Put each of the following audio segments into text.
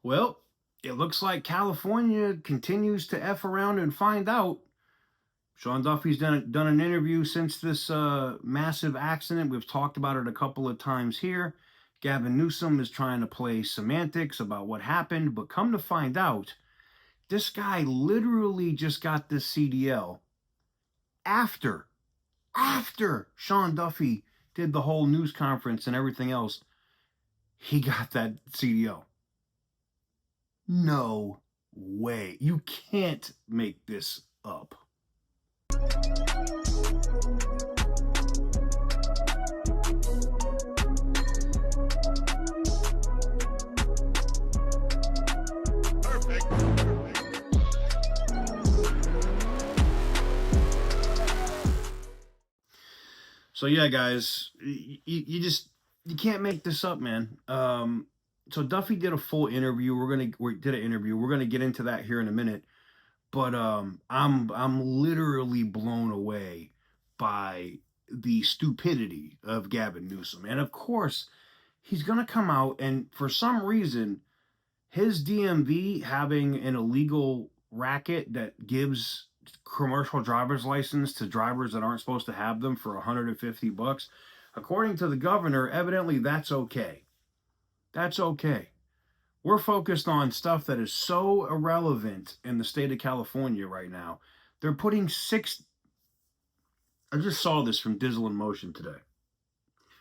Well, it looks like California continues to F around and find out. Sean Duffy's done an interview since this massive accident. We've talked about it a couple of times here. Gavin Newsom is trying to play semantics about what happened, but come to find out, this guy literally just got this CDL after Sean Duffy did the whole news conference and everything else. He got that CDL. No way. You can't make this up. So yeah, guys, you can't make this up, man. So Duffy did a full interview. We did an interview. We're gonna get into that here in a minute. But I'm literally blown away by the stupidity of Gavin Newsom. And of course, he's gonna come out and for some reason, his DMV having an illegal racket that gives commercial driver's license to drivers that aren't supposed to have them for $150. According to the governor, evidently that's okay. That's okay. We're focused on stuff that is so irrelevant in the state of California right now. They're putting I just saw this from Dizzle in Motion today.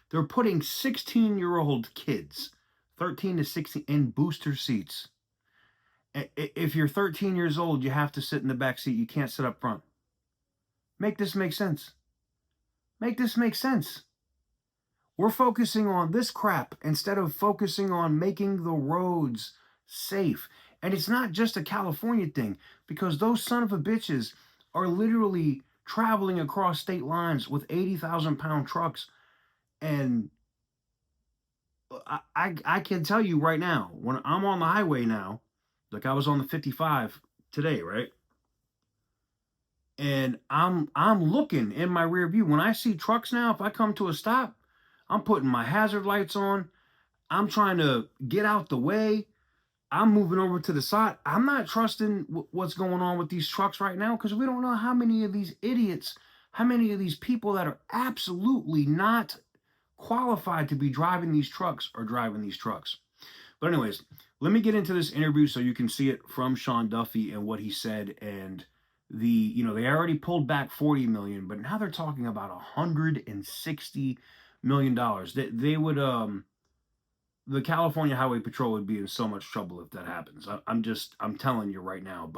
They're putting 16-year-old kids, 13 to 16, in booster seats. If you're 13 years old, you have to sit in the back seat. You can't sit up front. Make this make sense. Make this make sense. We're focusing on this crap instead of focusing on making the roads safe. And it's not just a California thing, because those son of a bitches are literally traveling across state lines with 80,000-pound trucks. And I can tell you right now, when I'm on the highway now, like I was on the 55 today, right? And I'm looking in my rear view. When I see trucks now, if I come to a stop, I'm putting my hazard lights on. I'm trying to get out the way. I'm moving over to the side. I'm not trusting what's going on with these trucks right now, because we don't know how many of these idiots, how many of these people that are absolutely not qualified to be driving these trucks are driving these trucks. But anyways, let me get into this interview so you can see it from Sean Duffy and what he said. And they already pulled back $40 million, but now they're talking about $160 million. They would, the California Highway Patrol would be in so much trouble if that happens. I'm telling you right now.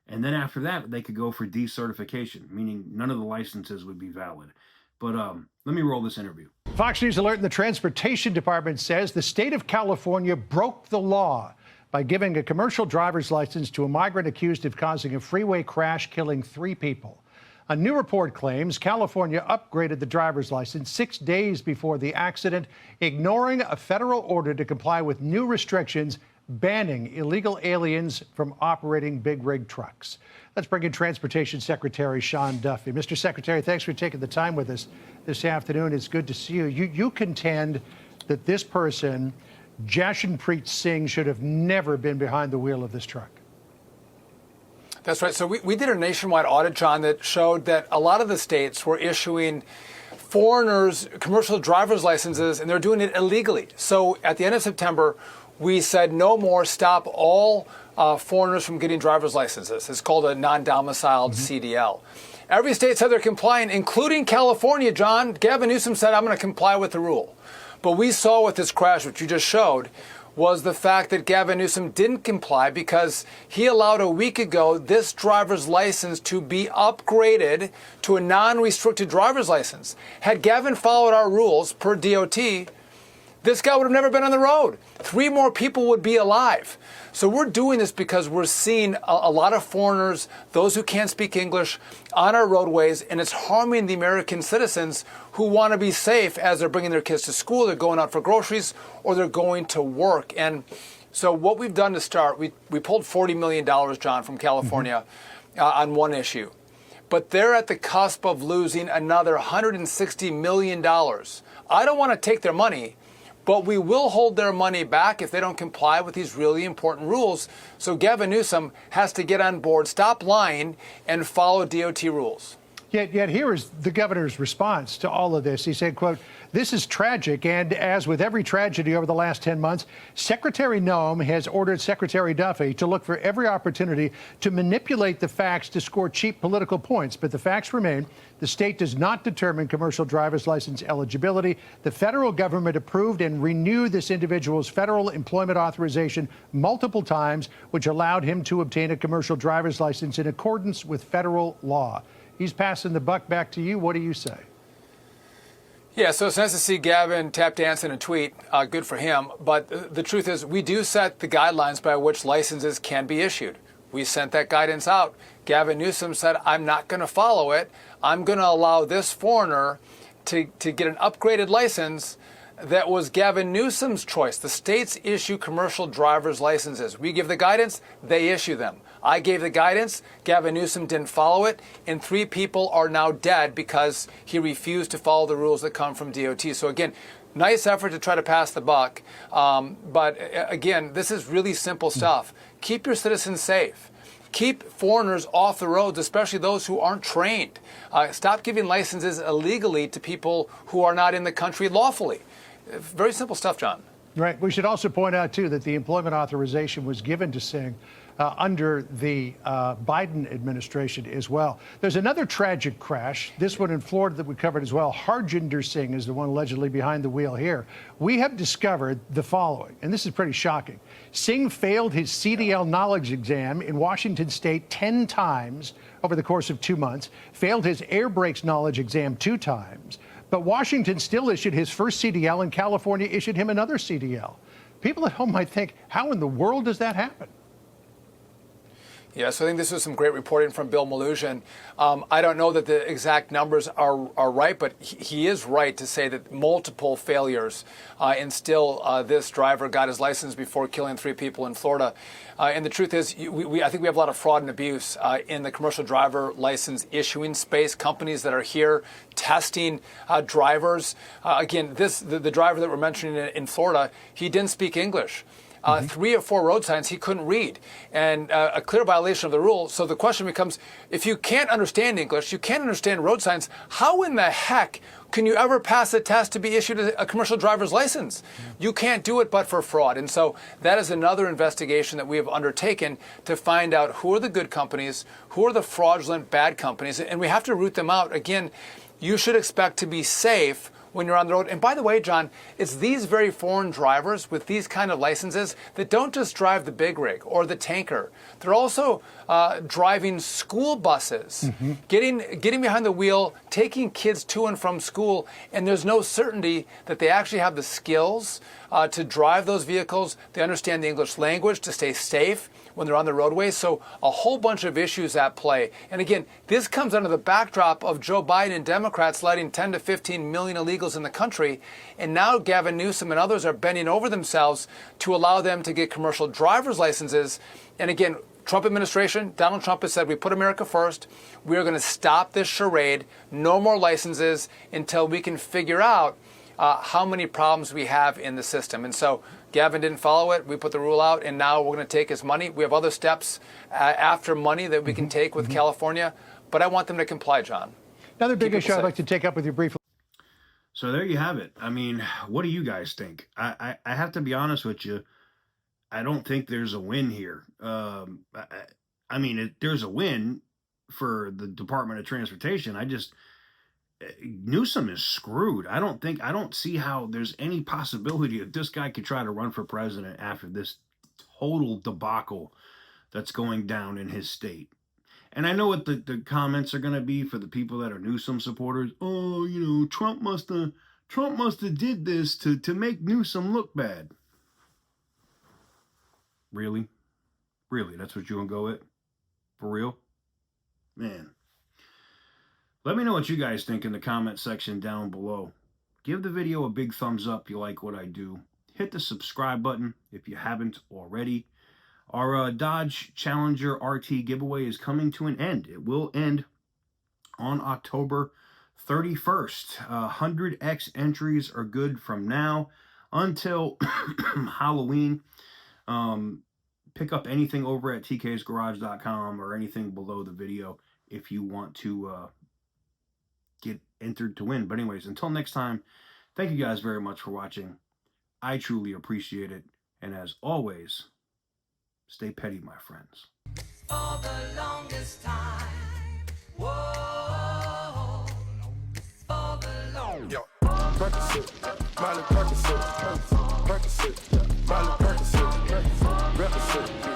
And then after that, they could go for decertification, meaning none of the licenses would be valid. But let me roll this interview. Fox News alert, and the Transportation Department says the state of California broke the law by giving a commercial driver's license to a migrant accused of causing a freeway crash, killing 3 people. A new report claims California upgraded the driver's license 6 days before the accident, ignoring a federal order to comply with new restrictions banning illegal aliens from operating big rig trucks. Let's bring in Transportation Secretary Sean Duffy. Mr. Secretary, thanks for taking the time with us this afternoon. It's good to see you. You contend that this person, Jashanpreet Singh, should have never been behind the wheel of this truck. That's right. So we did a nationwide audit, John, that showed that a lot of the states were issuing foreigners commercial driver's licenses, and they're doing it illegally. So at the end of September, we said no more, stop all foreigners from getting driver's licenses. It's called a non-domiciled CDL. Every state said they're complying, including California, John. Gavin Newsom said, I'm going to comply with the rule. But we saw with this crash, which you just showed, was the fact that Gavin Newsom didn't comply because he allowed a week ago this driver's license to be upgraded to a non-restricted driver's license. Had Gavin followed our rules per DOT, this guy would have never been on the road. 3 more people would be alive. So we're doing this because we're seeing a lot of foreigners, those who can't speak English, on our roadways, and it's harming the American citizens who want to be safe as they're bringing their kids to school, they're going out for groceries, or they're going to work. And so what we've done to start, we pulled $40 million, John, from California on one issue. But they're at the cusp of losing another $160 million. I don't want to take their money, but we will hold their money back if they don't comply with these really important rules. So Gavin Newsom has to get on board, stop lying, and follow DOT rules. Yet here is the governor's response to all of this. He said, quote, "This is tragic, and as with every tragedy over the last 10 months, Secretary Newsom has ordered Secretary Duffy to look for every opportunity to manipulate the facts to score cheap political points. But the facts remain. The state does not determine commercial driver's license eligibility. The federal government approved and renewed this individual's federal employment authorization multiple times, which allowed him to obtain a commercial driver's license in accordance with federal law." He's passing the buck back to you. What do you say? Yeah, so it's nice to see Gavin tap dance in a tweet. Good for him. But the truth is, we do set the guidelines by which licenses can be issued. We sent that guidance out. Gavin Newsom said, I'm not going to follow it. I'm going to allow this foreigner to get an upgraded license that was Gavin Newsom's choice. The states issue commercial driver's licenses. We give the guidance, they issue them. I gave the guidance, Gavin Newsom didn't follow it, and 3 people are now dead because he refused to follow the rules that come from DOT. So again, nice effort to try to pass the buck. But again, this is really simple stuff. Keep your citizens safe. Keep foreigners off the roads, especially those who aren't trained. Stop giving licenses illegally to people who are not in the country lawfully. Very simple stuff, John. Right. We should also point out, too, that the employment authorization was given to Singh under the Biden administration as well. There's another tragic crash, this one in Florida that we covered as well. Harjinder Singh is the one allegedly behind the wheel here. We have discovered the following, and this is pretty shocking. Singh failed his CDL knowledge exam in Washington state 10 times over the course of 2 months, failed his air brakes knowledge exam 2 times. But Washington still issued his first CDL, and California issued him another CDL. People at home might think, how in the world does that happen? Yeah, so I think this was some great reporting from Bill Maluzhin. I don't know that the exact numbers are right, but he is right to say that multiple failures and still this driver got his license before killing 3 people in Florida. And the truth is, I think we have a lot of fraud and abuse in the commercial driver license issuing space. Companies that are here testing drivers. Again, the driver that we're mentioning in Florida, he didn't speak English. 3 or 4 road signs he couldn't read, and a clear violation of the rule. So the question becomes, if you can't understand English, you can't understand road signs, how in the heck can you ever pass a test to be issued a commercial driver's license? You can't do it but for fraud. And so that is another investigation that we have undertaken to find out who are the good companies, who are the fraudulent bad companies, and we have to root them out. Again, you should expect to be safe when you're on the road. And by the way, John, it's these very foreign drivers with these kind of licenses that don't just drive the big rig or the tanker. They're also driving school buses, getting behind the wheel, taking kids to and from school, and there's no certainty that they actually have the skills to drive those vehicles. They understand the English language to stay safe when they're on the roadways. So a whole bunch of issues at play. And again, this comes under the backdrop of Joe Biden and Democrats letting 10 to 15 million illegals in the country. And now Gavin Newsom and others are bending over themselves to allow them to get commercial driver's licenses. And again, Trump administration, Donald Trump has said, we put America first. We are going to stop this charade. No more licenses until we can figure out how many problems we have in the system. And so Gavin didn't follow it. We put the rule out, and now we're going to take his money. We have other steps after money that we can take with California, but I want them to comply, John. Another big issue I'd like to take up with you briefly. So there you have it. I mean, what do you guys think? I have to be honest with you. I don't think there's a win here. I mean, there's a win for the Department of Transportation. Newsom is screwed. I don't see how there's any possibility that this guy could try to run for president after this total debacle that's going down in his state. And I know what the comments are going to be for the people that are Newsom supporters. Oh, you know, Trump must have did this to make Newsom look bad. Really? That's what you want to go with? For real? Man. Let me know what you guys think in the comment section down below. Give the video a big thumbs up if you like what I do. Hit the subscribe button if you haven't already. Our Dodge Challenger RT giveaway is coming to an end. It will end on October 31st. 100X entries are good from now. until Halloween. Pick up anything over at tksgarage.com or anything below the video if you want to get entered to win. But anyways, until next time, thank you guys very much for watching. I truly appreciate it. And as always, stay petty, my friends. For the longest time. Whoa. For the longest. Yo, Percocet, Miley Percocet, Percocet, Miley Percocet, Percocet.